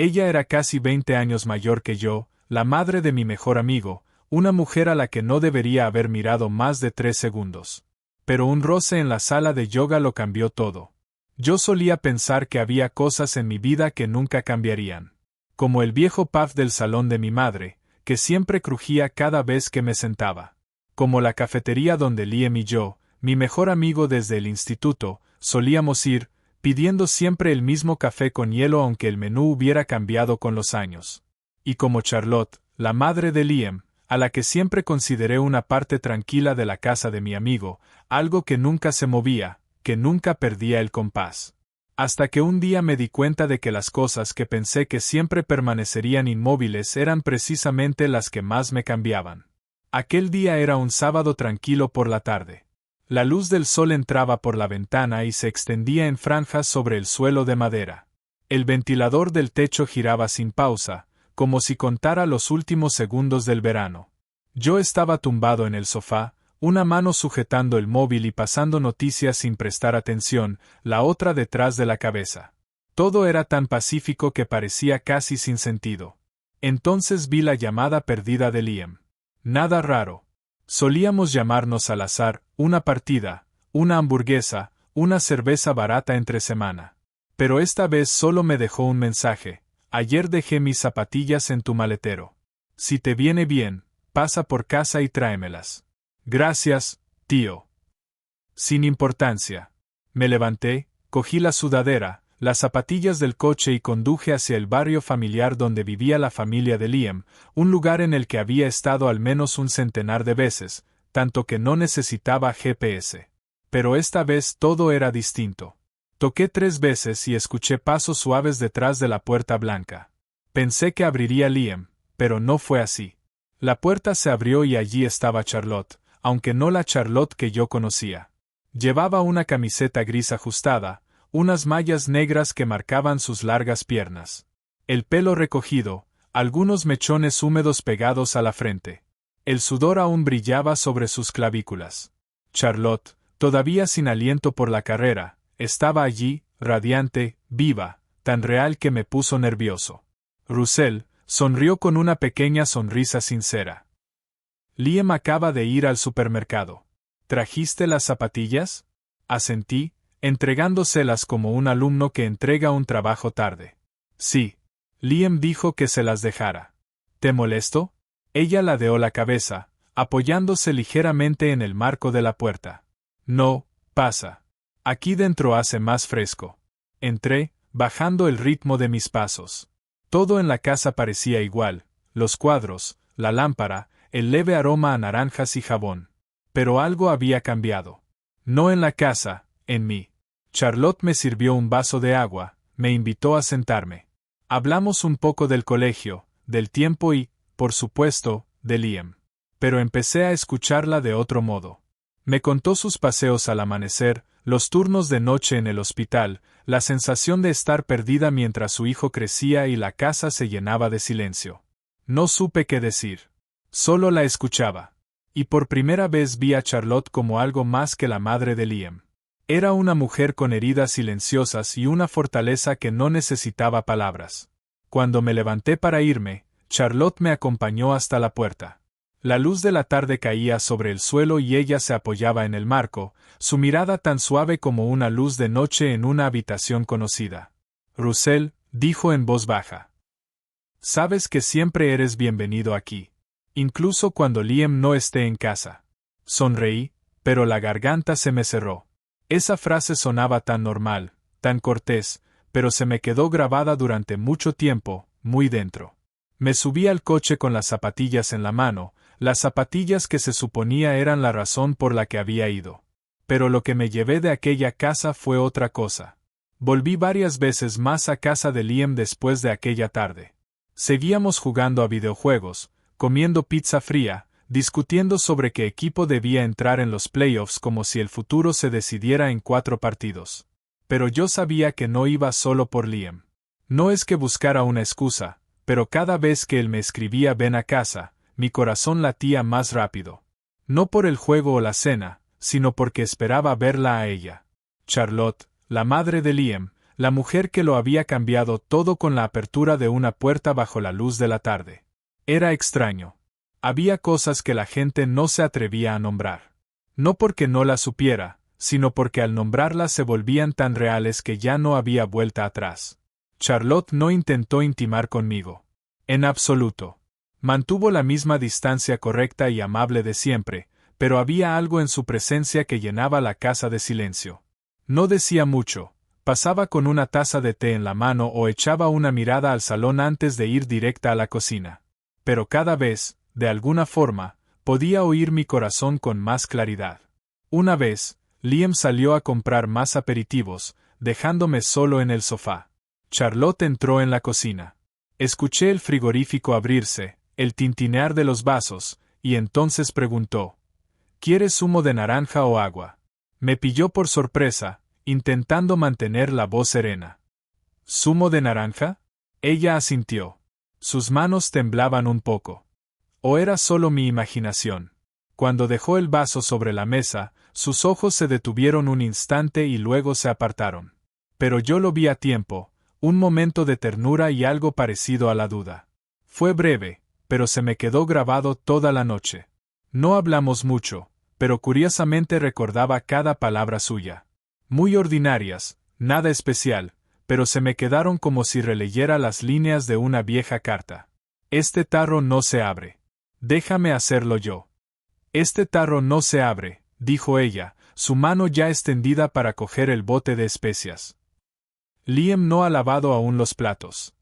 Ella era casi 20 años mayor que yo, la madre de mi mejor amigo, una mujer a la que no debería haber mirado más de 3 segundos. Pero un roce en la sala de yoga lo cambió todo. Yo solía pensar que había cosas en mi vida que nunca cambiarían. Como el viejo puff del salón de mi madre, que siempre crujía cada vez que me sentaba. Como la cafetería donde Liam y yo, mi mejor amigo desde el instituto, solíamos ir, pidiendo siempre el mismo café con hielo aunque el menú hubiera cambiado con los años. Y como Charlotte, la madre de Liam, a la que siempre consideré una parte tranquila de la casa de mi amigo, algo que nunca se movía, que nunca perdía el compás. Hasta que un día me di cuenta de que las cosas que pensé que siempre permanecerían inmóviles eran precisamente las que más me cambiaban. Aquel día era un sábado tranquilo por la tarde. La luz del sol entraba por la ventana y se extendía en franjas sobre el suelo de madera. El ventilador del techo giraba sin pausa, como si contara los últimos segundos del verano. Yo estaba tumbado en el sofá, una mano sujetando el móvil y pasando noticias sin prestar atención, la otra detrás de la cabeza. Todo era tan pacífico que parecía casi sin sentido. Entonces vi la llamada perdida de Liam. Nada raro. Solíamos llamarnos al azar, una partida, una hamburguesa, una cerveza barata entre semana. Pero esta vez solo me dejó un mensaje: ayer dejé mis zapatillas en tu maletero. Si te viene bien, pasa por casa y tráemelas. Gracias, tío. Sin importancia. Me levanté, cogí la sudadera, las zapatillas del coche y conduje hacia el barrio familiar donde vivía la familia de Liam, un lugar en el que había estado al menos un centenar de veces, tanto que no necesitaba GPS. Pero esta vez todo era distinto. Toqué 3 veces y escuché pasos suaves detrás de la puerta blanca. Pensé que abriría Liam, pero no fue así. La puerta se abrió y allí estaba Charlotte, aunque no la Charlotte que yo conocía. Llevaba una camiseta gris ajustada, unas mallas negras que marcaban sus largas piernas. El pelo recogido, algunos mechones húmedos pegados a la frente. El sudor aún brillaba sobre sus clavículas. Charlotte, todavía sin aliento por la carrera, estaba allí, radiante, viva, tan real que me puso nervioso. Russell sonrió con una pequeña sonrisa sincera. Liam acaba de ir al supermercado. ¿Trajiste las zapatillas? Asentí, entregándoselas como un alumno que entrega un trabajo tarde. Sí. Liam dijo que se las dejara. ¿Te molesto? Ella ladeó la cabeza, apoyándose ligeramente en el marco de la puerta. No, pasa. Aquí dentro hace más fresco. Entré, bajando el ritmo de mis pasos. Todo en la casa parecía igual, los cuadros, la lámpara, el leve aroma a naranjas y jabón. Pero algo había cambiado. No en la casa, en mí. Charlotte me sirvió un vaso de agua, me invitó a sentarme. Hablamos un poco del colegio, del tiempo y, por supuesto, de Liam. Pero empecé a escucharla de otro modo. Me contó sus paseos al amanecer, los turnos de noche en el hospital, la sensación de estar perdida mientras su hijo crecía y la casa se llenaba de silencio. No supe qué decir. Solo la escuchaba. Y por primera vez vi a Charlotte como algo más que la madre de Liam. Era una mujer con heridas silenciosas y una fortaleza que no necesitaba palabras. Cuando me levanté para irme, Charlotte me acompañó hasta la puerta. La luz de la tarde caía sobre el suelo y ella se apoyaba en el marco, su mirada tan suave como una luz de noche en una habitación conocida. Russell, dijo en voz baja. Sabes que siempre eres bienvenido aquí. Incluso cuando Liam no esté en casa. Sonreí, pero la garganta se me cerró. Esa frase sonaba tan normal, tan cortés, pero se me quedó grabada durante mucho tiempo, muy dentro. Me subí al coche con las zapatillas en la mano, las zapatillas que se suponía eran la razón por la que había ido. Pero lo que me llevé de aquella casa fue otra cosa. Volví varias veces más a casa de Liam después de aquella tarde. Seguíamos jugando a videojuegos, comiendo pizza fría, discutiendo sobre qué equipo debía entrar en los playoffs como si el futuro se decidiera en 4 partidos. Pero yo sabía que no iba solo por Liam. No es que buscara una excusa, pero cada vez que él me escribía ven a casa, mi corazón latía más rápido. No por el juego o la cena, sino porque esperaba verla a ella. Charlotte, la madre de Liam, La mujer que lo había cambiado todo con la apertura de una puerta bajo la luz de la tarde. Era extraño. Había cosas que la gente no se atrevía a nombrar. No porque no las supiera, sino porque al nombrarlas se volvían tan reales que ya no había vuelta atrás. Charlotte no intentó intimar conmigo. En absoluto. Mantuvo la misma distancia correcta y amable de siempre, pero había algo en su presencia que llenaba la casa de silencio. No decía mucho, pasaba con una taza de té en la mano o echaba una mirada al salón antes de ir directa a la cocina. Pero cada vez, de alguna forma, podía oír mi corazón con más claridad. Una vez, Liam salió a comprar más aperitivos, dejándome solo en el sofá. Charlotte entró en la cocina. Escuché el frigorífico abrirse, el tintinear de los vasos, y entonces preguntó: ¿quieres zumo de naranja o agua? Me pilló por sorpresa, intentando mantener la voz serena. ¿Zumo de naranja? Ella asintió. Sus manos temblaban un poco. ¿O era solo mi imaginación? Cuando dejó el vaso sobre la mesa, sus ojos se detuvieron un instante y luego se apartaron. Pero yo lo vi a tiempo, un momento de ternura y algo parecido a la duda. Fue breve, pero se me quedó grabado toda la noche. No hablamos mucho, pero curiosamente recordaba cada palabra suya. Muy ordinarias, nada especial, pero se me quedaron como si releyera las líneas de una vieja carta. Este tarro no se abre. Déjame hacerlo yo. Este tarro no se abre, dijo ella, su mano ya extendida para coger el bote de especias. Liam no ha lavado aún los platos.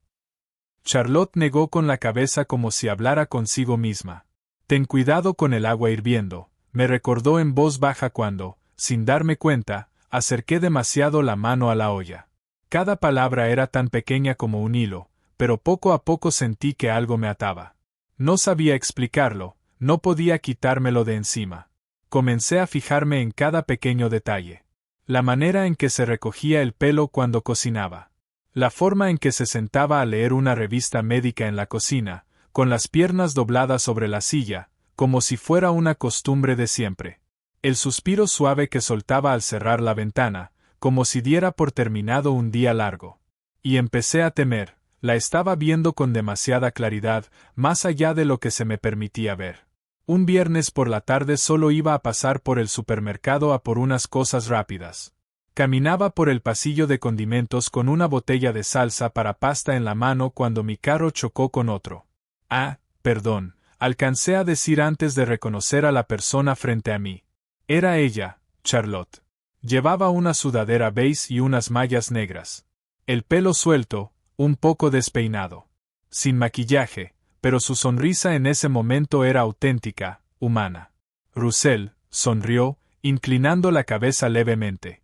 Charlotte negó con la cabeza como si hablara consigo misma. Ten cuidado con el agua hirviendo, me recordó en voz baja cuando, sin darme cuenta, acerqué demasiado la mano a la olla. Cada palabra era tan pequeña como un hilo, pero poco a poco sentí que algo me ataba. No sabía explicarlo, no podía quitármelo de encima. Comencé a fijarme en cada pequeño detalle. La manera en que se recogía el pelo cuando cocinaba. La forma en que se sentaba a leer una revista médica en la cocina, con las piernas dobladas sobre la silla, como si fuera una costumbre de siempre. El suspiro suave que soltaba al cerrar la ventana, como si diera por terminado un día largo. Y empecé a temer, la estaba viendo con demasiada claridad, más allá de lo que se me permitía ver. Un viernes por la tarde solo iba a pasar por el supermercado a por unas cosas rápidas. Caminaba por el pasillo de condimentos con una botella de salsa para pasta en la mano cuando mi carro chocó con otro. Ah, perdón, alcancé a decir antes de reconocer a la persona frente a mí. Era ella, Charlotte. Llevaba una sudadera beige y unas mallas negras. El pelo suelto, un poco despeinado. Sin maquillaje, pero su sonrisa en ese momento era auténtica, humana. Russell sonrió, inclinando la cabeza levemente.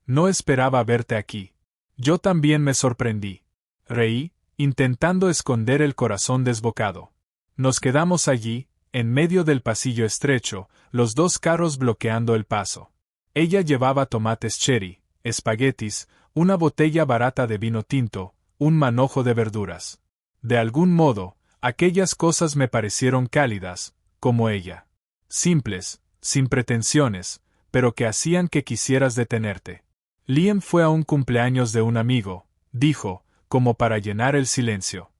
No esperaba verte aquí. Yo también me sorprendí. Reí, intentando esconder el corazón desbocado. Nos quedamos allí, en medio del pasillo estrecho, los dos carros bloqueando el paso. Ella llevaba tomates cherry, espaguetis, una botella barata de vino tinto, un manojo de verduras. De algún modo, aquellas cosas me parecieron cálidas, como ella. Simples, sin pretensiones, pero que hacían que quisieras detenerte. Liam fue a un cumpleaños de un amigo, dijo, como para llenar el silencio.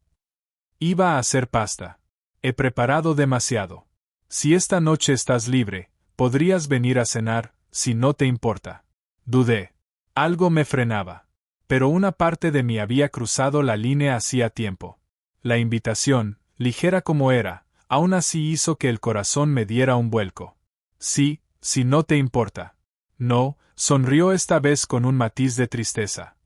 Iba a hacer pasta. He preparado demasiado. Si esta noche estás libre, podrías venir a cenar, si no te importa. Dudé. Algo me frenaba. Pero una parte de mí había cruzado la línea hacía tiempo. La invitación, ligera como era, aún así hizo que el corazón me diera un vuelco. Sí, si no te importa. No, sonrió esta vez con un matiz de tristeza.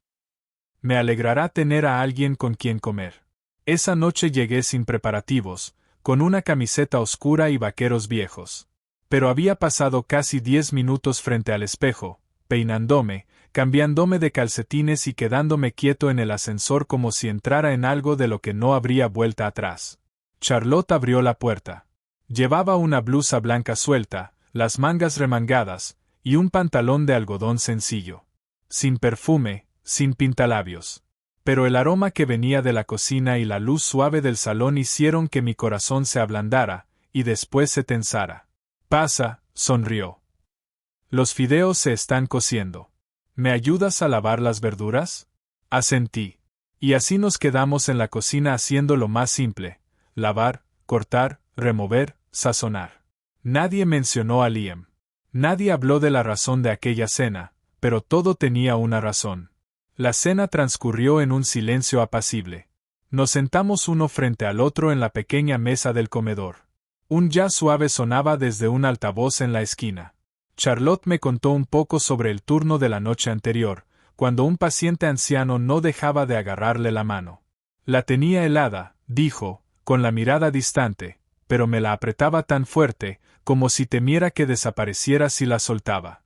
Me alegrará tener a alguien con quien comer. Esa noche llegué sin preparativos, con una camiseta oscura y vaqueros viejos. Pero había pasado casi 10 minutos frente al espejo, peinándome, cambiándome de calcetines y quedándome quieto en el ascensor como si entrara en algo de lo que no habría vuelta atrás. Charlotte abrió la puerta. Llevaba una blusa blanca suelta, las mangas remangadas, y un pantalón de algodón sencillo. Sin perfume, sin pintalabios. Pero el aroma que venía de la cocina y la luz suave del salón hicieron que mi corazón se ablandara, y después se tensara. Pasa, sonrió. Los fideos se están cociendo. ¿Me ayudas a lavar las verduras? Asentí. Y así nos quedamos en la cocina haciendo lo más simple: lavar, cortar, remover, sazonar. Nadie mencionó a Liam. Nadie habló de la razón de aquella cena, pero todo tenía una razón. La cena transcurrió en un silencio apacible. Nos sentamos uno frente al otro en la pequeña mesa del comedor. Un jazz suave sonaba desde un altavoz en la esquina. Charlotte me contó un poco sobre el turno de la noche anterior, cuando un paciente anciano no dejaba de agarrarle la mano. La tenía helada, dijo, con la mirada distante, pero me la apretaba tan fuerte, como si temiera que desapareciera si la soltaba.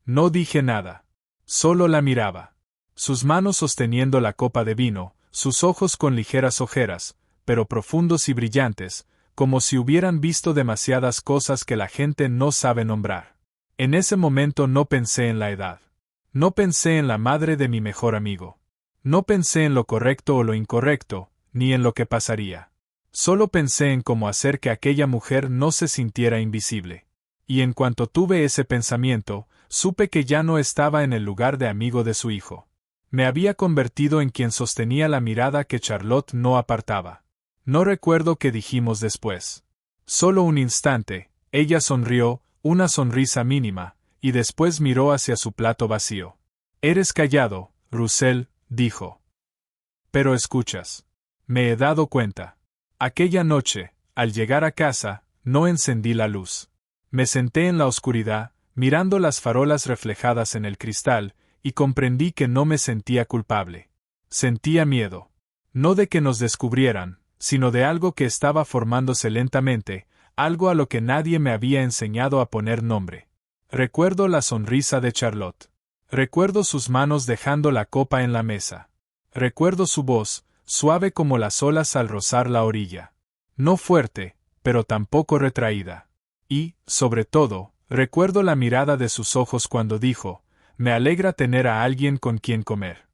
No dije nada. Solo la miraba. Sus manos sosteniendo la copa de vino, sus ojos con ligeras ojeras, pero profundos y brillantes, como si hubieran visto demasiadas cosas que la gente no sabe nombrar. En ese momento no pensé en la edad. No pensé en la madre de mi mejor amigo. No pensé en lo correcto o lo incorrecto, ni en lo que pasaría. Solo pensé en cómo hacer que aquella mujer no se sintiera invisible. Y en cuanto tuve ese pensamiento, supe que ya no estaba en el lugar de amigo de su hijo. Me había convertido en quien sostenía la mirada que Charlotte no apartaba. No recuerdo qué dijimos después. Solo un instante, ella sonrió, una sonrisa mínima, y después miró hacia su plato vacío. «Eres callado, Russell», dijo. «Pero escuchas. Me he dado cuenta. Aquella noche, al llegar a casa, no encendí la luz. Me senté en la oscuridad, mirando las farolas reflejadas en el cristal, y comprendí que no me sentía culpable. Sentía miedo. No de que nos descubrieran, sino de algo que estaba formándose lentamente, algo a lo que nadie me había enseñado a poner nombre. Recuerdo la sonrisa de Charlotte. Recuerdo sus manos dejando la copa en la mesa. Recuerdo su voz, suave como las olas al rozar la orilla. No fuerte, pero tampoco retraída. Y, sobre todo, recuerdo la mirada de sus ojos cuando dijo: «Me alegra tener a alguien con quien comer».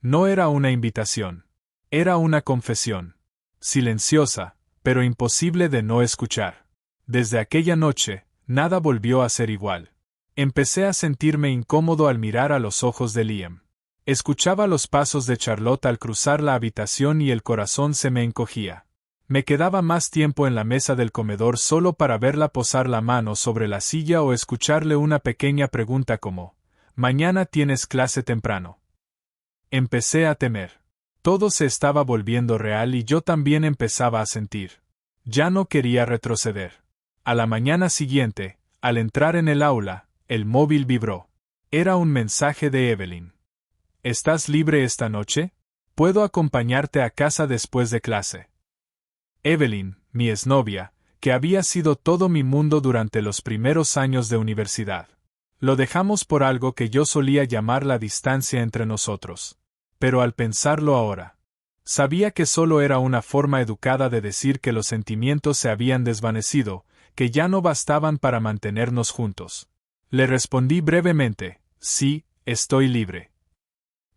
No era una invitación. Era una confesión. Silenciosa, pero imposible de no escuchar. Desde aquella noche, nada volvió a ser igual. Empecé a sentirme incómodo al mirar a los ojos de Liam. Escuchaba los pasos de Charlotte al cruzar la habitación y el corazón se me encogía. Me quedaba más tiempo en la mesa del comedor solo para verla posar la mano sobre la silla o escucharle una pequeña pregunta como: «¿Mañana tienes clase temprano?». Empecé a temer. Todo se estaba volviendo real y yo también empezaba a sentir. Ya no quería retroceder. A la mañana siguiente, al entrar en el aula, el móvil vibró. Era un mensaje de Evelyn. «¿Estás libre esta noche? Puedo acompañarte a casa después de clase». Evelyn, mi exnovia, que había sido todo mi mundo durante los primeros años de universidad. Lo dejamos por algo que yo solía llamar la distancia entre nosotros. Pero al pensarlo ahora, sabía que solo era una forma educada de decir que los sentimientos se habían desvanecido, que ya no bastaban para mantenernos juntos. Le respondí brevemente: «Sí, estoy libre».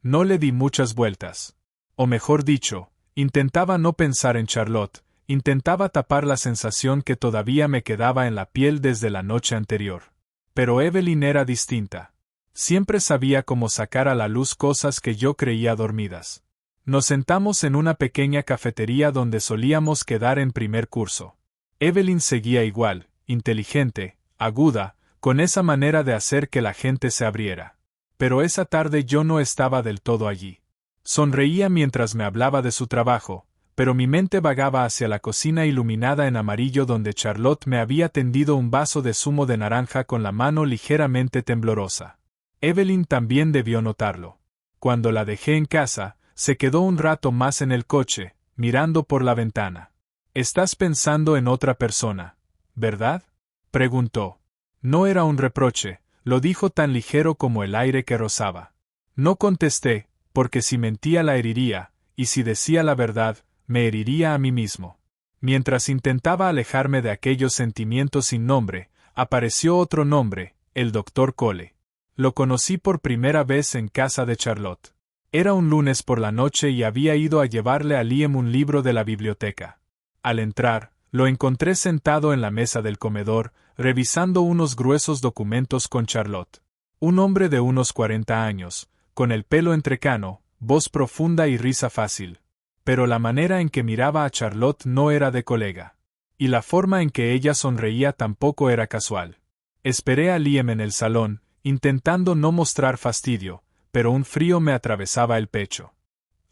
No le di muchas vueltas. O mejor dicho, intentaba no pensar en Charlotte, intentaba tapar la sensación que todavía me quedaba en la piel desde la noche anterior. Pero Evelyn era distinta. Siempre sabía cómo sacar a la luz cosas que yo creía dormidas. Nos sentamos en una pequeña cafetería donde solíamos quedar en primer curso. Evelyn seguía igual, inteligente, aguda, con esa manera de hacer que la gente se abriera. Pero esa tarde yo no estaba del todo allí. Sonreía mientras me hablaba de su trabajo, pero mi mente vagaba hacia la cocina iluminada en amarillo donde Charlotte me había tendido un vaso de zumo de naranja con la mano ligeramente temblorosa. Evelyn también debió notarlo. Cuando la dejé en casa, se quedó un rato más en el coche, mirando por la ventana. «Estás pensando en otra persona, ¿verdad?», preguntó. No era un reproche, lo dijo tan ligero como el aire que rozaba. No contesté, porque si mentía la heriría, y si decía la verdad, me heriría a mí mismo. Mientras intentaba alejarme de aquellos sentimientos sin nombre, apareció otro nombre, el Dr. Cole. Lo conocí por primera vez en casa de Charlotte. Era un lunes por la noche y había ido a llevarle a Liam un libro de la biblioteca. Al entrar, lo encontré sentado en la mesa del comedor, revisando unos gruesos documentos con Charlotte. Un hombre de unos 40 años, con el pelo entrecano, voz profunda y risa fácil. Pero la manera en que miraba a Charlotte no era de colega. Y la forma en que ella sonreía tampoco era casual. Esperé a Liam en el salón, intentando no mostrar fastidio, pero un frío me atravesaba el pecho.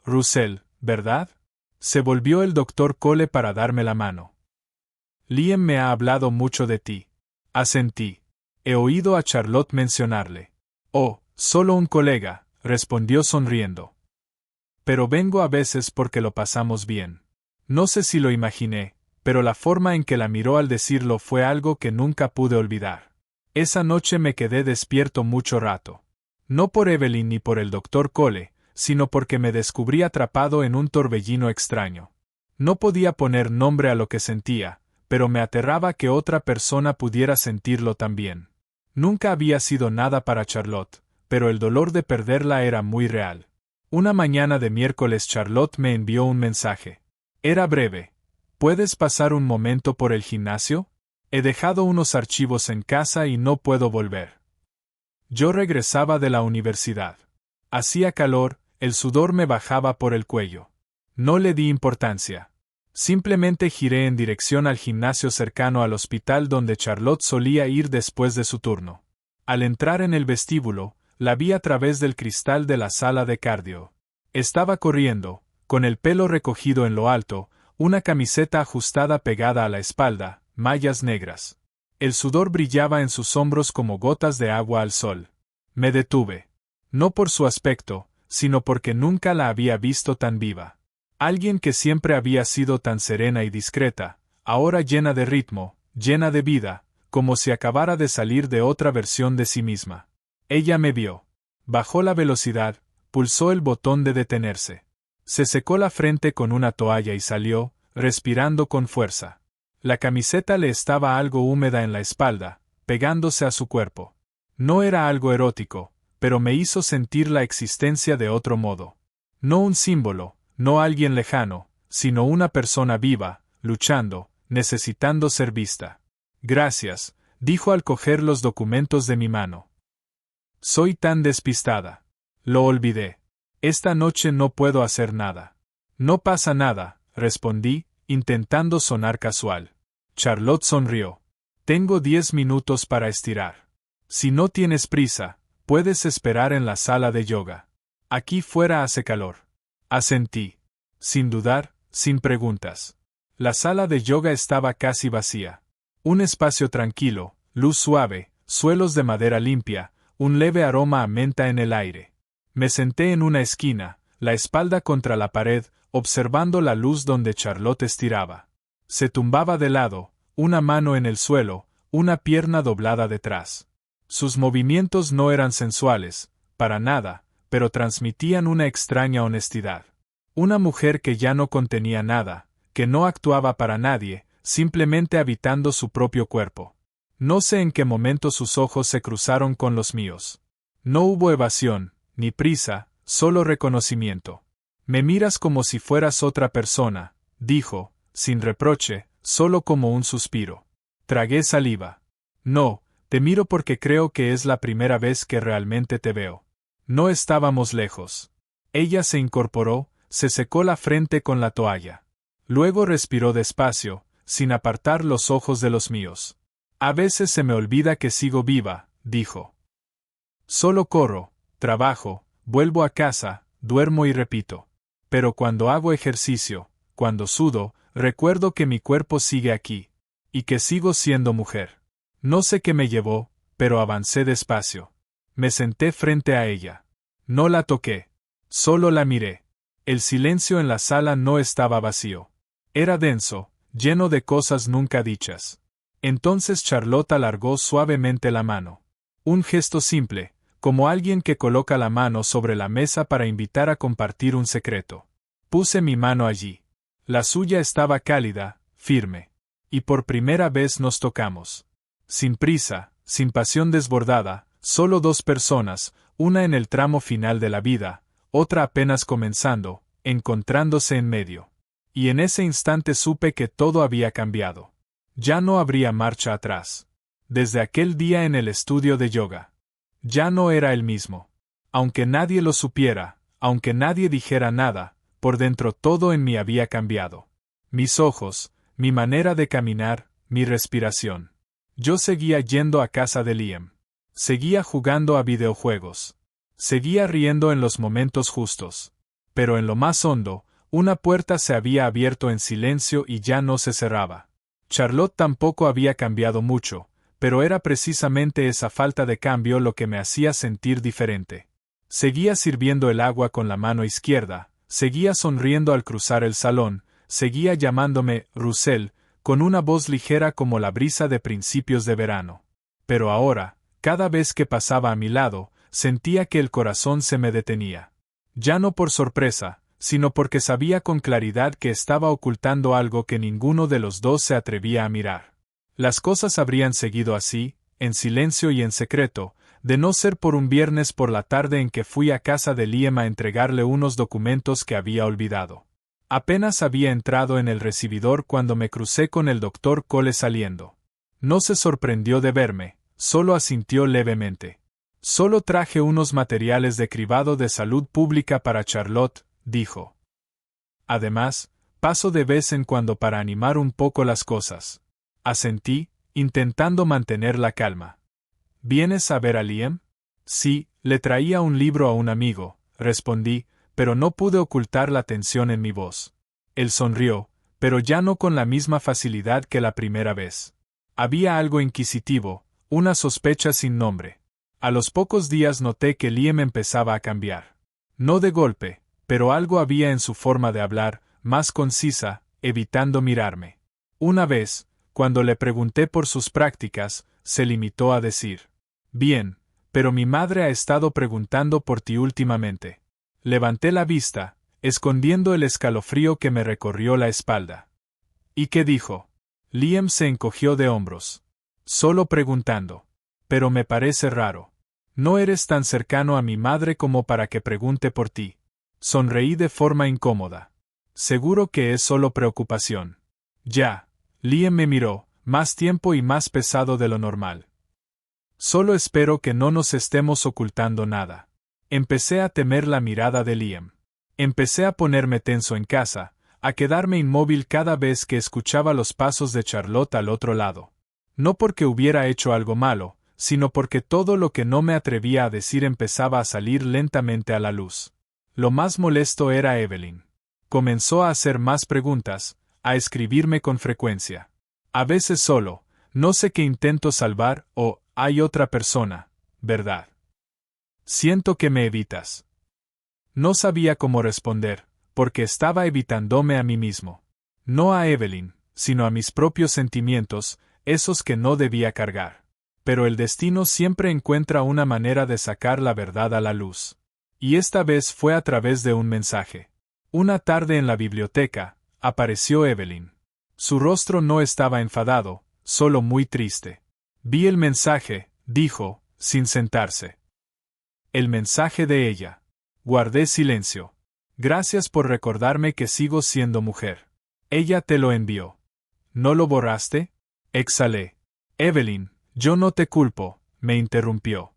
Russell, ¿verdad? Se volvió el doctor Cole para darme la mano. Liam me ha hablado mucho de ti. Asentí. He oído a Charlotte mencionarle. Oh, solo un colega, respondió sonriendo. Pero vengo a veces porque lo pasamos bien. No sé si lo imaginé, pero la forma en que la miró al decirlo fue algo que nunca pude olvidar. Esa noche me quedé despierto mucho rato. No por Evelyn ni por el doctor Cole, sino porque me descubrí atrapado en un torbellino extraño. No podía poner nombre a lo que sentía, pero me aterraba que otra persona pudiera sentirlo también. Nunca había sido nada para Charlotte, pero el dolor de perderla era muy real. Una mañana de miércoles Charlotte me envió un mensaje. Era breve. ¿Puedes pasar un momento por el gimnasio? He dejado unos archivos en casa y no puedo volver. Yo regresaba de la universidad. Hacía calor, el sudor me bajaba por el cuello. No le di importancia. Simplemente giré en dirección al gimnasio cercano al hospital donde Charlotte solía ir después de su turno. Al entrar en el vestíbulo, la vi a través del cristal de la sala de cardio. Estaba corriendo, con el pelo recogido en lo alto, una camiseta ajustada pegada a la espalda, mallas negras. El sudor brillaba en sus hombros como gotas de agua al sol. Me detuve. No por su aspecto, sino porque nunca la había visto tan viva. Alguien que siempre había sido tan serena y discreta, ahora llena de ritmo, llena de vida, como si acabara de salir de otra versión de sí misma. Ella me vio. Bajó la velocidad, pulsó el botón de detenerse. Se secó la frente con una toalla y salió, respirando con fuerza. La camiseta le estaba algo húmeda en la espalda, pegándose a su cuerpo. No era algo erótico, pero me hizo sentir la existencia de otro modo. No un símbolo, no alguien lejano, sino una persona viva, luchando, necesitando ser vista. Gracias, dijo al coger los documentos de mi mano. Soy tan despistada. Lo olvidé. Esta noche no puedo hacer nada. No pasa nada, respondí, intentando sonar casual. Charlotte sonrió. Tengo 10 minutos para estirar. Si no tienes prisa, puedes esperar en la sala de yoga. Aquí fuera hace calor. Asentí. Sin dudar, sin preguntas. La sala de yoga estaba casi vacía. Un espacio tranquilo, luz suave, suelos de madera limpia, un leve aroma a menta en el aire. Me senté en una esquina, la espalda contra la pared, observando la luz donde Charlotte estiraba. Se tumbaba de lado, una mano en el suelo, una pierna doblada detrás. Sus movimientos no eran sensuales, para nada, pero transmitían una extraña honestidad. Una mujer que ya no contenía nada, que no actuaba para nadie, simplemente habitando su propio cuerpo. No sé en qué momento sus ojos se cruzaron con los míos. No hubo evasión, ni prisa, solo reconocimiento. Me miras como si fueras otra persona, dijo, sin reproche, solo como un suspiro. Tragué saliva. No, te miro porque creo que es la primera vez que realmente te veo. No estábamos lejos. Ella se incorporó, se secó la frente con la toalla. Luego respiró despacio, sin apartar los ojos de los míos. A veces se me olvida que sigo viva, dijo. Solo corro, trabajo, vuelvo a casa, duermo y repito. Pero cuando hago ejercicio, cuando sudo, recuerdo que mi cuerpo sigue aquí. Y que sigo siendo mujer. No sé qué me llevó, pero avancé despacio. Me senté frente a ella. No la toqué. Solo la miré. El silencio en la sala no estaba vacío. Era denso, lleno de cosas nunca dichas. Entonces Charlotte alargó suavemente la mano. Un gesto simple, como alguien que coloca la mano sobre la mesa para invitar a compartir un secreto. Puse mi mano allí. La suya estaba cálida, firme. Y por primera vez nos tocamos. Sin prisa, sin pasión desbordada, solo dos personas, una en el tramo final de la vida, otra apenas comenzando, encontrándose en medio. Y en ese instante supe que todo había cambiado. Ya no habría marcha atrás. Desde aquel día en el estudio de yoga. Ya no era el mismo. Aunque nadie lo supiera, aunque nadie dijera nada, por dentro todo en mí había cambiado. Mis ojos, mi manera de caminar, mi respiración. Yo seguía yendo a casa de Liam. Seguía jugando a videojuegos. Seguía riendo en los momentos justos. Pero en lo más hondo, una puerta se había abierto en silencio y ya no se cerraba. Charlotte tampoco había cambiado mucho, pero era precisamente esa falta de cambio lo que me hacía sentir diferente. Seguía sirviendo el agua con la mano izquierda, seguía sonriendo al cruzar el salón, seguía llamándome Russell, con una voz ligera como la brisa de principios de verano. Pero ahora, cada vez que pasaba a mi lado, sentía que el corazón se me detenía. Ya no por sorpresa, sino porque sabía con claridad que estaba ocultando algo que ninguno de los dos se atrevía a mirar. Las cosas habrían seguido así, en silencio y en secreto, de no ser por un viernes por la tarde en que fui a casa de Liam a entregarle unos documentos que había olvidado. Apenas había entrado en el recibidor cuando me crucé con el doctor Cole saliendo. No se sorprendió de verme, solo asintió levemente. Solo traje unos materiales de cribado de salud pública para Charlotte, dijo. Además, paso de vez en cuando para animar un poco las cosas. Asentí, intentando mantener la calma. ¿Vienes a ver a Liam? Sí, le traía un libro a un amigo, respondí, pero no pude ocultar la tensión en mi voz. Él sonrió, pero ya no con la misma facilidad que la primera vez. Había algo inquisitivo, una sospecha sin nombre. A los pocos días noté que Liam empezaba a cambiar. No de golpe, pero algo había en su forma de hablar, más concisa, evitando mirarme. Una vez, cuando le pregunté por sus prácticas, se limitó a decir: «Bien, pero mi madre ha estado preguntando por ti últimamente». Levanté la vista, escondiendo el escalofrío que me recorrió la espalda. ¿Y qué dijo? Liam se encogió de hombros. Solo preguntando. Pero me parece raro. No eres tan cercano a mi madre como para que pregunte por ti. Sonreí de forma incómoda. Seguro que es solo preocupación. Ya. Liam me miró, más tiempo y más pesado de lo normal. Solo espero que no nos estemos ocultando nada. Empecé a temer la mirada de Liam. Empecé a ponerme tenso en casa, a quedarme inmóvil cada vez que escuchaba los pasos de Charlotte al otro lado. No porque hubiera hecho algo malo, sino porque todo lo que no me atrevía a decir empezaba a salir lentamente a la luz. Lo más molesto era Evelyn. Comenzó a hacer más preguntas, a escribirme con frecuencia. A veces solo, no sé qué intento salvar o, hay otra persona, ¿verdad? Siento que me evitas. No sabía cómo responder, porque estaba evitándome a mí mismo. No a Evelyn, sino a mis propios sentimientos, esos que no debía cargar. Pero el destino siempre encuentra una manera de sacar la verdad a la luz. Y esta vez fue a través de un mensaje. Una tarde en la biblioteca, apareció Evelyn. Su rostro no estaba enfadado, solo muy triste. Vi el mensaje, dijo, sin sentarse. El mensaje de ella. Guardé silencio. Gracias por recordarme que sigo siendo mujer. Ella te lo envió. ¿No lo borraste? Exhalé. Evelyn, yo no te culpo, me interrumpió.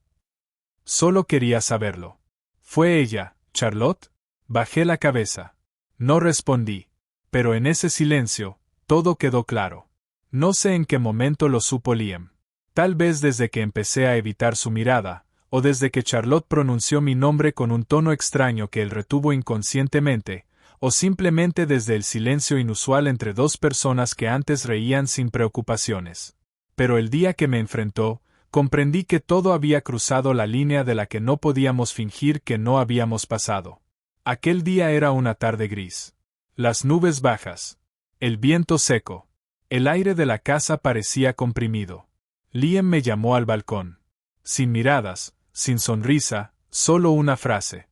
Solo quería saberlo. ¿Fue ella, Charlotte? Bajé la cabeza. No respondí. Pero en ese silencio, todo quedó claro. No sé en qué momento lo supo Liam. Tal vez desde que empecé a evitar su mirada, o desde que Charlotte pronunció mi nombre con un tono extraño que él retuvo inconscientemente, o simplemente desde el silencio inusual entre dos personas que antes reían sin preocupaciones. Pero el día que me enfrentó, comprendí que todo había cruzado la línea de la que no podíamos fingir que no habíamos pasado. Aquel día era una tarde gris. Las nubes bajas. El viento seco. El aire de la casa parecía comprimido. Liam me llamó al balcón. Sin miradas, sin sonrisa, solo una frase.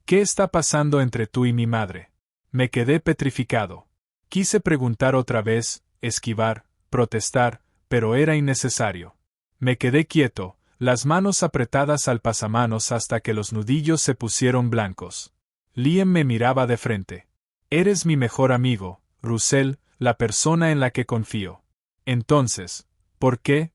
¿Qué está pasando entre tú y mi madre? Me quedé petrificado. Quise preguntar otra vez, esquivar, protestar, pero era innecesario. Me quedé quieto, las manos apretadas al pasamanos hasta que los nudillos se pusieron blancos. Liam me miraba de frente. Eres mi mejor amigo, Russell, la persona en la que confío. Entonces, ¿por qué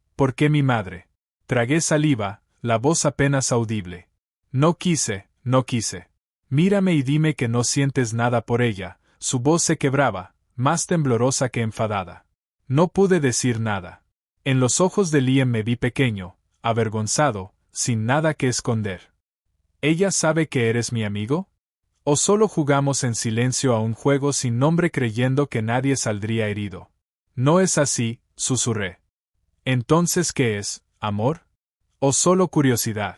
mi madre? Tragué saliva, la voz apenas audible. No quise, no quise. Mírame y dime que no sientes nada por ella. Su voz se quebraba, más temblorosa que enfadada. No pude decir nada. En los ojos de Liam me vi pequeño, avergonzado, sin nada que esconder. ¿Ella sabe que eres mi amigo? ¿O solo jugamos en silencio a un juego sin nombre creyendo que nadie saldría herido? No es así, susurré. ¿Entonces qué es, amor? ¿O solo curiosidad?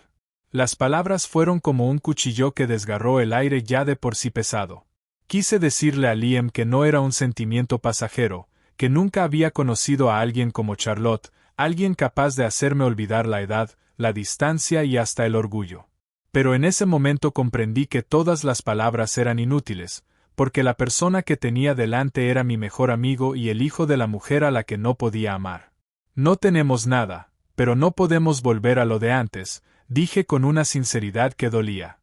Las palabras fueron como un cuchillo que desgarró el aire ya de por sí pesado. Quise decirle a Liam que no era un sentimiento pasajero, que nunca había conocido a alguien como Charlotte, alguien capaz de hacerme olvidar la edad, la distancia y hasta el orgullo. Pero en ese momento comprendí que todas las palabras eran inútiles, porque la persona que tenía delante era mi mejor amigo y el hijo de la mujer a la que no podía amar. No tenemos nada, pero no podemos volver a lo de antes, dije con una sinceridad que dolía.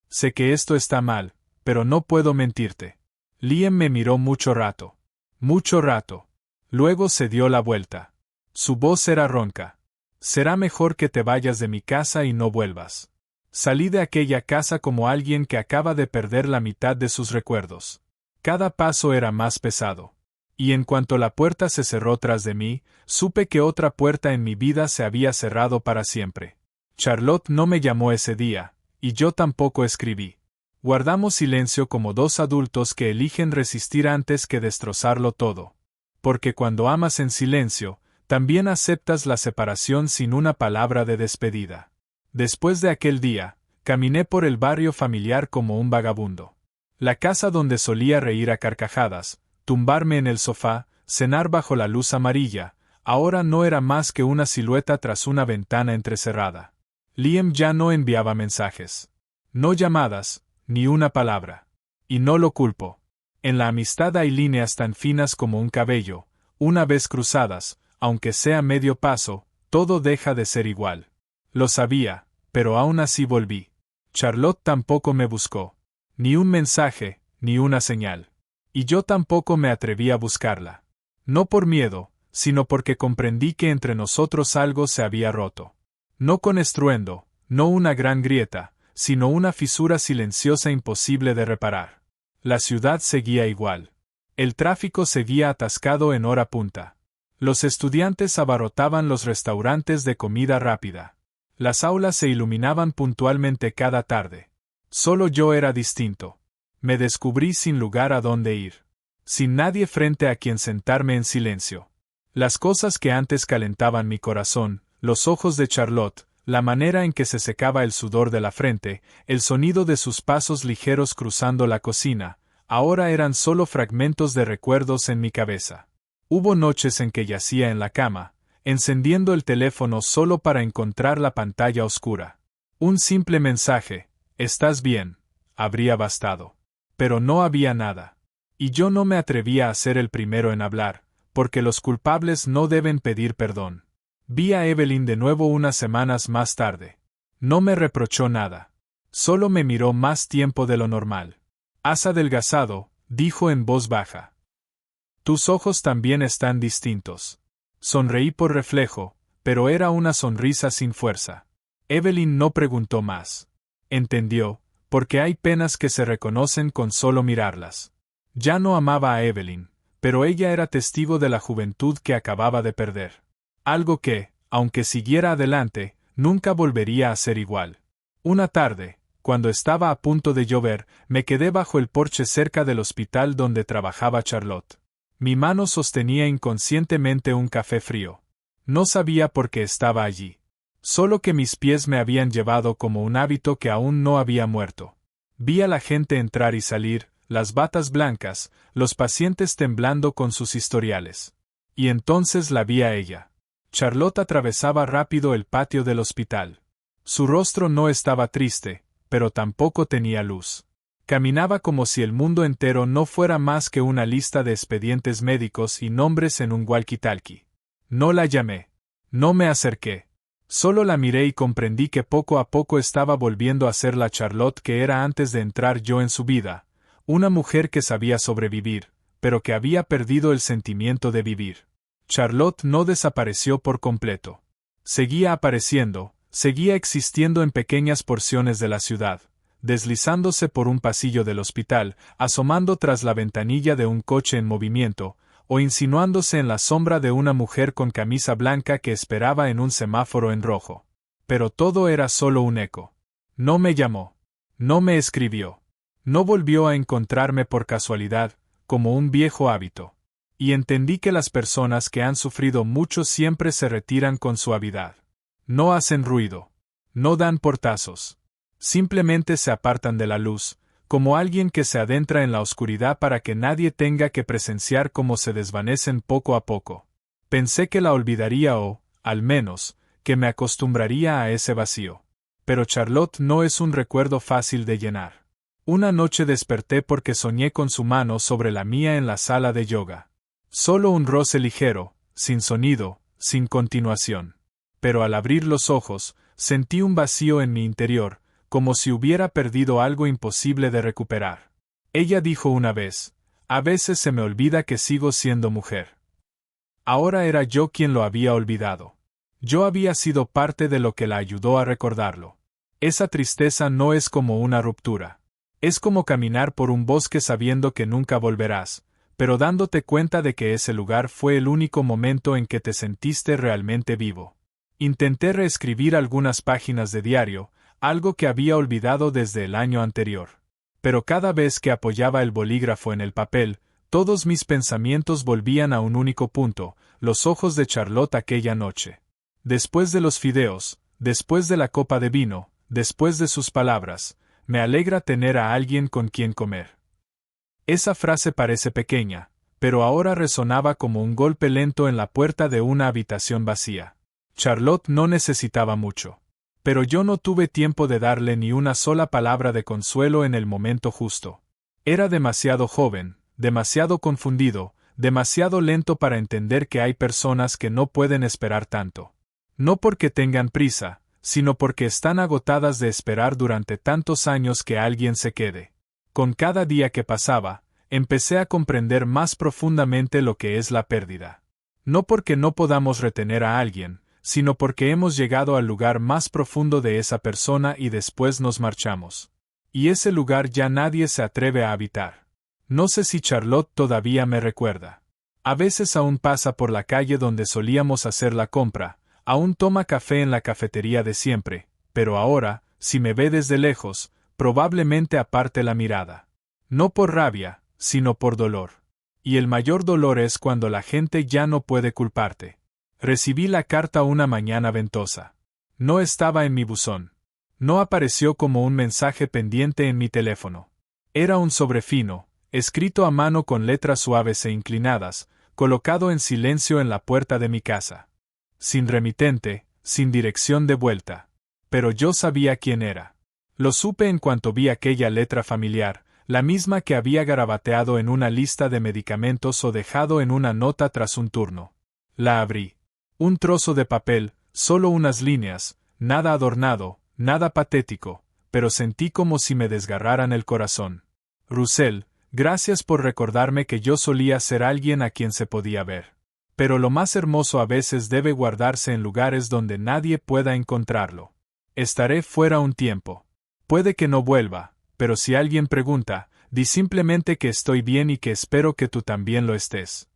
Sé que esto está mal, pero no puedo mentirte. Liam me miró mucho rato. Mucho rato. Luego se dio la vuelta. Su voz era ronca. Será mejor que te vayas de mi casa y no vuelvas. Salí de aquella casa como alguien que acaba de perder la mitad de sus recuerdos. Cada paso era más pesado. Y en cuanto la puerta se cerró tras de mí, supe que otra puerta en mi vida se había cerrado para siempre. Charlotte no me llamó ese día, y yo tampoco escribí. Guardamos silencio como dos adultos que eligen resistir antes que destrozarlo todo. Porque cuando amas en silencio, también aceptas la separación sin una palabra de despedida. Después de aquel día, caminé por el barrio familiar como un vagabundo. La casa donde solía reír a carcajadas, tumbarme en el sofá, cenar bajo la luz amarilla, ahora no era más que una silueta tras una ventana entrecerrada. Liam ya no enviaba mensajes. No llamadas, ni una palabra. Y no lo culpo. En la amistad hay líneas tan finas como un cabello, una vez cruzadas, aunque sea medio paso, todo deja de ser igual. Lo sabía, pero aún así volví. Charlotte tampoco me buscó. Ni un mensaje, ni una señal. Y yo tampoco me atreví a buscarla. No por miedo, sino porque comprendí que entre nosotros algo se había roto. No con estruendo, no una gran grieta, sino una fisura silenciosa imposible de reparar. La ciudad seguía igual. El tráfico seguía atascado en hora punta. Los estudiantes abarrotaban los restaurantes de comida rápida. Las aulas se iluminaban puntualmente cada tarde. Solo yo era distinto. Me descubrí sin lugar a dónde ir. Sin nadie frente a quien sentarme en silencio. Las cosas que antes calentaban mi corazón, los ojos de Charlotte, la manera en que se secaba el sudor de la frente, el sonido de sus pasos ligeros cruzando la cocina, ahora eran solo fragmentos de recuerdos en mi cabeza. Hubo noches en que yacía en la cama, encendiendo el teléfono solo para encontrar la pantalla oscura. Un simple mensaje, ¿estás bien?, habría bastado. Pero no había nada. Y yo no me atrevía a ser el primero en hablar, porque los culpables no deben pedir perdón. Vi a Evelyn de nuevo unas semanas más tarde. No me reprochó nada. Solo me miró más tiempo de lo normal. Has adelgazado, dijo en voz baja. Tus ojos también están distintos. Sonreí por reflejo, pero era una sonrisa sin fuerza. Evelyn no preguntó más. Entendió, porque hay penas que se reconocen con solo mirarlas. Ya no amaba a Evelyn, pero ella era testigo de la juventud que acababa de perder. Algo que, aunque siguiera adelante, nunca volvería a ser igual. Una tarde, cuando estaba a punto de llover, me quedé bajo el porche cerca del hospital donde trabajaba Charlotte. Mi mano sostenía inconscientemente un café frío. No sabía por qué estaba allí. Solo que mis pies me habían llevado como un hábito que aún no había muerto. Vi a la gente entrar y salir, las batas blancas, los pacientes temblando con sus historiales. Y entonces la vi a ella. Charlotte atravesaba rápido el patio del hospital. Su rostro no estaba triste, pero tampoco tenía luz. Caminaba como si el mundo entero no fuera más que una lista de expedientes médicos y nombres en un walkie-talkie. No la llamé. No me acerqué. Solo la miré y comprendí que poco a poco estaba volviendo a ser la Charlotte que era antes de entrar yo en su vida, una mujer que sabía sobrevivir, pero que había perdido el sentimiento de vivir. Charlotte no desapareció por completo. Seguía apareciendo, Seguía existiendo en pequeñas porciones de la ciudad, deslizándose por un pasillo del hospital, asomando tras la ventanilla de un coche en movimiento, o insinuándose en la sombra de una mujer con camisa blanca que esperaba en un semáforo en rojo. Pero todo era solo un eco. No me llamó. No me escribió. No volvió a encontrarme por casualidad, como un viejo hábito. Y entendí que las personas que han sufrido mucho siempre se retiran con suavidad. No hacen ruido. No dan portazos. Simplemente se apartan de la luz, como alguien que se adentra en la oscuridad para que nadie tenga que presenciar cómo se desvanecen poco a poco. Pensé que la olvidaría o, al menos, que me acostumbraría a ese vacío. Pero Charlotte no es un recuerdo fácil de llenar. Una noche desperté porque soñé con su mano sobre la mía en la sala de yoga. Solo un roce ligero, sin sonido, sin continuación. Pero al abrir los ojos, sentí un vacío en mi interior, como si hubiera perdido algo imposible de recuperar. Ella dijo una vez, a veces se me olvida que sigo siendo mujer. Ahora era yo quien lo había olvidado. Yo había sido parte de lo que la ayudó a recordarlo. Esa tristeza no es como una ruptura. Es como caminar por un bosque sabiendo que nunca volverás, pero dándote cuenta de que ese lugar fue el único momento en que te sentiste realmente vivo. Intenté reescribir algunas páginas de diario, algo que había olvidado desde el año anterior. Pero cada vez que apoyaba el bolígrafo en el papel, todos mis pensamientos volvían a un único punto, los ojos de Charlotte aquella noche. Después de los fideos, después de la copa de vino, después de sus palabras, me alegra tener a alguien con quien comer. Esa frase parece pequeña, pero ahora resonaba como un golpe lento en la puerta de una habitación vacía. Charlotte no necesitaba mucho. Pero yo no tuve tiempo de darle ni una sola palabra de consuelo en el momento justo. Era demasiado joven, demasiado confundido, demasiado lento para entender que hay personas que no pueden esperar tanto. No porque tengan prisa, sino porque están agotadas de esperar durante tantos años que alguien se quede. Con cada día que pasaba, empecé a comprender más profundamente lo que es la pérdida. No porque no podamos retener a alguien, sino porque hemos llegado al lugar más profundo de esa persona y después nos marchamos. Y ese lugar ya nadie se atreve a habitar. No sé si Charlotte todavía me recuerda. A veces aún pasa por la calle donde solíamos hacer la compra, aún toma café en la cafetería de siempre, pero ahora, si me ve desde lejos, probablemente aparte la mirada. No por rabia, sino por dolor. Y el mayor dolor es cuando la gente ya no puede culparte. Recibí la carta una mañana ventosa. No estaba en mi buzón. No apareció como un mensaje pendiente en mi teléfono. Era un sobre fino, escrito a mano con letras suaves e inclinadas, colocado en silencio en la puerta de mi casa. Sin remitente, sin dirección de vuelta. Pero yo sabía quién era. Lo supe en cuanto vi aquella letra familiar, la misma que había garabateado en una lista de medicamentos o dejado en una nota tras un turno. La abrí. Un trozo de papel, solo unas líneas, nada adornado, nada patético, pero sentí como si me desgarraran el corazón. Russell, gracias por recordarme que yo solía ser alguien a quien se podía ver. Pero lo más hermoso a veces debe guardarse en lugares donde nadie pueda encontrarlo. Estaré fuera un tiempo. Puede que no vuelva, pero si alguien pregunta, di simplemente que estoy bien y que espero que tú también lo estés.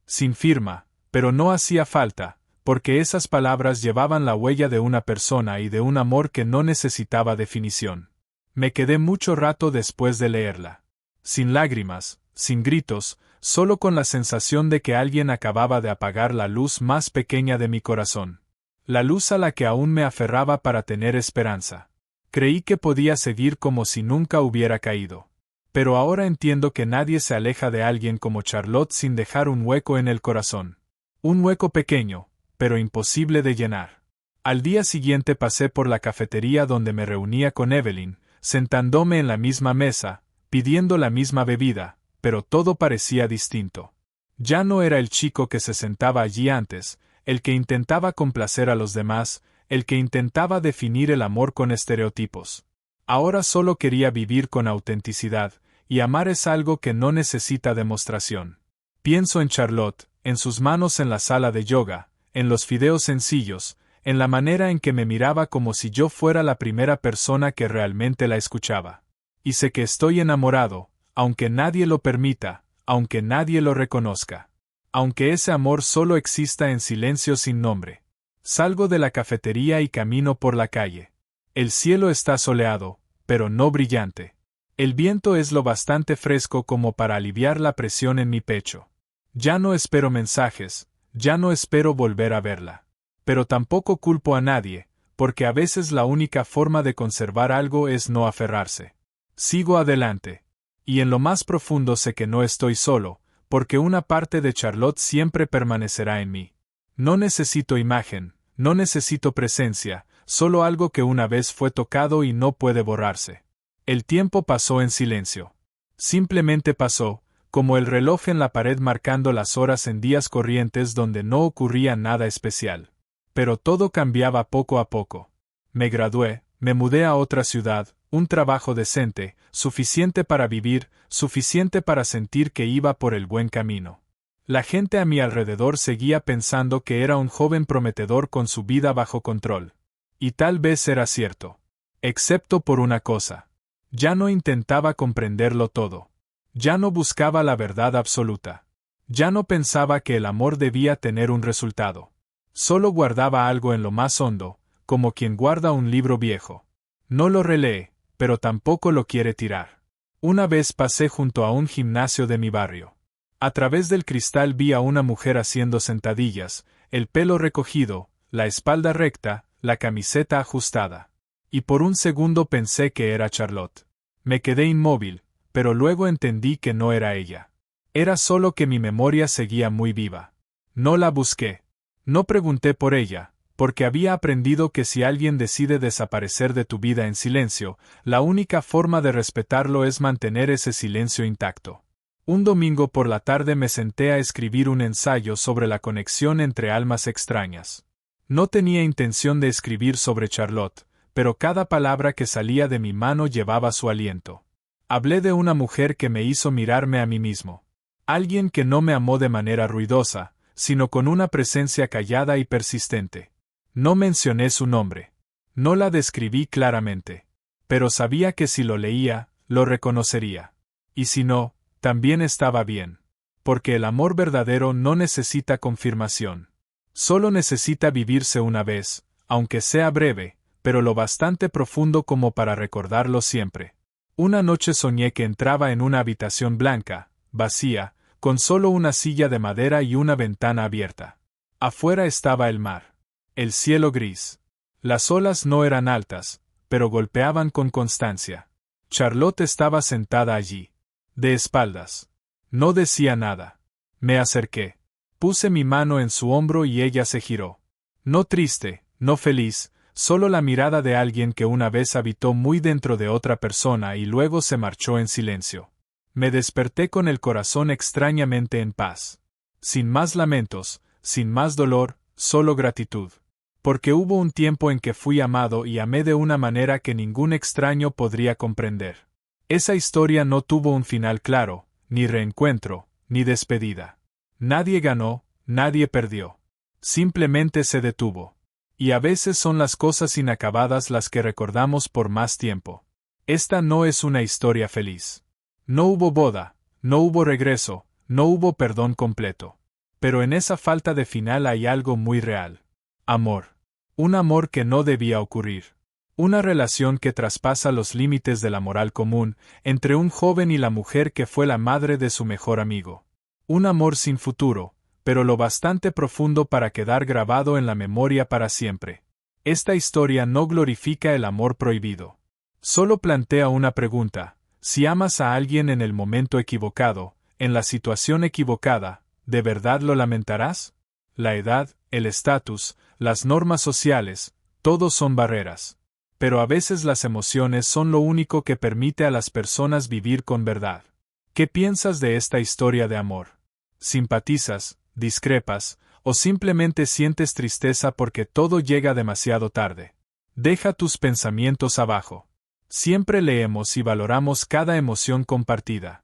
Sin firma. Pero no hacía falta, porque esas palabras llevaban la huella de una persona y de un amor que no necesitaba definición. Me quedé mucho rato después de leerla. Sin lágrimas, sin gritos, solo con la sensación de que alguien acababa de apagar la luz más pequeña de mi corazón. La luz a la que aún me aferraba para tener esperanza. Creí que podía seguir como si nunca hubiera caído. Pero ahora entiendo que nadie se aleja de alguien como Charlotte sin dejar un hueco en el corazón. Un hueco pequeño, pero imposible de llenar. Al día siguiente pasé por la cafetería donde me reunía con Evelyn, sentándome en la misma mesa, pidiendo la misma bebida, pero todo parecía distinto. Ya no era el chico que se sentaba allí antes, el que intentaba complacer a los demás, el que intentaba definir el amor con estereotipos. Ahora solo quería vivir con autenticidad, y amar es algo que no necesita demostración. Pienso en Charlotte, en sus manos en la sala de yoga, en los fideos sencillos, en la manera en que me miraba como si yo fuera la primera persona que realmente la escuchaba. Y sé que estoy enamorado, aunque nadie lo permita, aunque nadie lo reconozca. Aunque ese amor solo exista en silencio sin nombre. Salgo de la cafetería y camino por la calle. El cielo está soleado, pero no brillante. El viento es lo bastante fresco como para aliviar la presión en mi pecho. Ya no espero mensajes, ya no espero volver a verla. Pero tampoco culpo a nadie, porque a veces la única forma de conservar algo es no aferrarse. Sigo adelante. Y en lo más profundo sé que no estoy solo, porque una parte de Charlotte siempre permanecerá en mí. No necesito imagen, no necesito presencia, solo algo que una vez fue tocado y no puede borrarse. El tiempo pasó en silencio. Simplemente pasó, como el reloj en la pared marcando las horas en días corrientes donde no ocurría nada especial. Pero todo cambiaba poco a poco. Me gradué, me mudé a otra ciudad, un trabajo decente, suficiente para vivir, suficiente para sentir que iba por el buen camino. La gente a mi alrededor seguía pensando que era un joven prometedor con su vida bajo control. Y tal vez era cierto. Excepto por una cosa. Ya no intentaba comprenderlo todo. Ya no buscaba la verdad absoluta. Ya no pensaba que el amor debía tener un resultado. Solo guardaba algo en lo más hondo, como quien guarda un libro viejo. No lo relee, pero tampoco lo quiere tirar. Una vez pasé junto a un gimnasio de mi barrio. A través del cristal vi a una mujer haciendo sentadillas, el pelo recogido, la espalda recta, la camiseta ajustada. Y por un segundo pensé que era Charlotte. Me quedé inmóvil, pero luego entendí que no era ella. Era solo que mi memoria seguía muy viva. No la busqué. No pregunté por ella, porque había aprendido que si alguien decide desaparecer de tu vida en silencio, la única forma de respetarlo es mantener ese silencio intacto. Un domingo por la tarde me senté a escribir un ensayo sobre la conexión entre almas extrañas. No tenía intención de escribir sobre Charlotte, pero cada palabra que salía de mi mano llevaba su aliento. Hablé de una mujer que me hizo mirarme a mí mismo. Alguien que no me amó de manera ruidosa, sino con una presencia callada y persistente. No mencioné su nombre. No la describí claramente. Pero sabía que si lo leía, lo reconocería. Y si no, también estaba bien. Porque el amor verdadero no necesita confirmación. Solo necesita vivirse una vez, aunque sea breve, pero lo bastante profundo como para recordarlo siempre. Una noche soñé que entraba en una habitación blanca, vacía, con solo una silla de madera y una ventana abierta. Afuera estaba el mar. El cielo gris. Las olas no eran altas, pero golpeaban con constancia. Charlotte estaba sentada allí, de espaldas. No decía nada. Me acerqué. Puse mi mano en su hombro y ella se giró. No triste, no feliz, solo la mirada de alguien que una vez habitó muy dentro de otra persona y luego se marchó en silencio. Me desperté con el corazón extrañamente en paz. Sin más lamentos, sin más dolor, solo gratitud. Porque hubo un tiempo en que fui amado y amé de una manera que ningún extraño podría comprender. Esa historia no tuvo un final claro, ni reencuentro, ni despedida. Nadie ganó, nadie perdió. Simplemente se detuvo. Y a veces son las cosas inacabadas las que recordamos por más tiempo. Esta no es una historia feliz. No hubo boda, no hubo regreso, no hubo perdón completo. Pero en esa falta de final hay algo muy real. Amor. Un amor que no debía ocurrir. Una relación que traspasa los límites de la moral común, entre un joven y la mujer que fue la madre de su mejor amigo. Un amor sin futuro, pero lo bastante profundo para quedar grabado en la memoria para siempre. Esta historia no glorifica el amor prohibido. Solo plantea una pregunta: si amas a alguien en el momento equivocado, en la situación equivocada, ¿de verdad lo lamentarás? La edad, el estatus, las normas sociales, todos son barreras. Pero a veces las emociones son lo único que permite a las personas vivir con verdad. ¿Qué piensas de esta historia de amor? ¿Simpatizas, discrepas, o simplemente sientes tristeza porque todo llega demasiado tarde? Deja tus pensamientos abajo. Siempre leemos y valoramos cada emoción compartida.